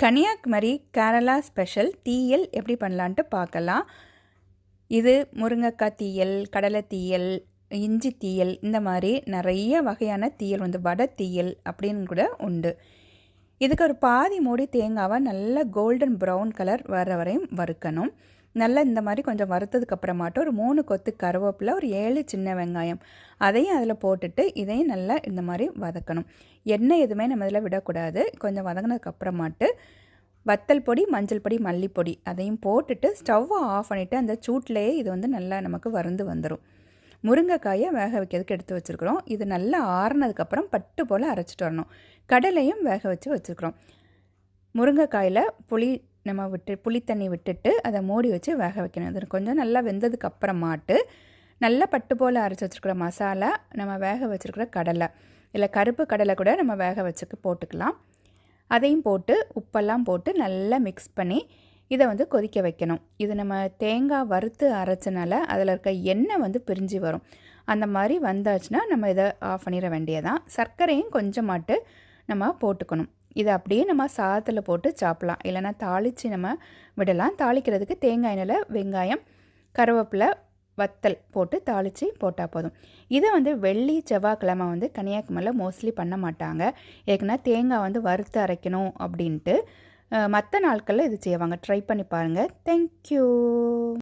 Kanyakumari Kerala special theeyal எப்படி பண்ணலான்ட்டு பார்க்கலாம். இது முருங்கைக்காய் தீயல், கடலை தீயல், இஞ்சி தீயல், இந்த மாதிரி நிறைய வகையான தீயல் வடை தீயல் அப்படின்னு கூட உண்டு. இதுக்கு ஒரு பாதி மூடி தேங்காவை நல்லா கோல்டன் ப்ரௌன் கலர் வர வரையும் வறுக்கணும். நல்லா இந்த மாதிரி கொஞ்சம் வறுத்ததுக்கு அப்புறமாட்டு ஒரு 3 கொத்து கருவேப்பிலை, ஒரு 7 சின்ன வெங்காயம் அதையும் அதில் போட்டுட்டு இதையும் நல்லா இந்த மாதிரி வதக்கணும். எண்ணெய் எதுவுமே நம்ம இதில் விடக்கூடாது. கொஞ்சம் வதங்கினதுக்கு அப்புறமாட்டு வத்தல் பொடி, மஞ்சள் பொடி, மல்லிப்பொடி அதையும் போட்டுட்டு ஸ்டவ்வை ஆஃப் பண்ணிவிட்டு அந்த சூட்லேயே இது நல்லா நமக்கு வறுந்து வந்துடும். முருங்கைக்காயை வேக வைக்கிறதுக்கு எடுத்து வச்சுருக்குறோம். இது நல்லா ஆறுனதுக்கப்புறம் பட்டு போல் அரைச்சிட்டு வரணும். கடலையும் வேக வச்சு வச்சுருக்குறோம். முருங்கைக்காயில் நம்ம புளி தண்ணி விட்டுட்டு அதை மூடி வச்சு வேக வைக்கணும். அது கொஞ்சம் நல்லா வெந்ததுக்கு அப்புறமாட்டு நல்லா பட்டு போல் அரைச்சி வச்சுருக்கிற மசாலா, நம்ம வேக வச்சுருக்கிற கடலை, இல்லை கருப்பு கடலை கூட நம்ம வேக வச்சுக்கு போட்டுக்கலாம். அதையும் போட்டு உப்பெல்லாம் போட்டு நல்லா மிக்ஸ் பண்ணி இதை கொதிக்க வைக்கணும். இது நம்ம தேங்காய் வறுத்து அரைச்சனால அதில் இருக்க எண்ணெய் பிரிஞ்சு வரும். அந்த மாதிரி வந்தாச்சுன்னா நம்ம இதை ஆஃப் பண்ணிட வேண்டியதான். சர்க்கரையும் கொஞ்சமாட்டு நம்ம போட்டுக்கணும். இதை அப்படியே நம்ம சாதத்தில் போட்டு சாப்பிட்லாம், இல்லைனா தாளித்து நம்ம விடலாம். தாளிக்கிறதுக்கு தேங்காய் எண்ணெயில் வெங்காயம், கருவேப்பிலை, வத்தல் போட்டு தாளித்து போட்டால் போதும். இதை வெள்ளி செவ்வாய்க்கிழமை கன்னியாகுமரியில் மோஸ்ட்லி பண்ண மாட்டாங்க. ஏற்கனவே தேங்காய் வறுத்து அரைக்கணும் அப்படின்ட்டு. மற்ற நாட்களில் இது செய்வாங்க. ட்ரை பண்ணி பாருங்கள். தேங்க்யூ.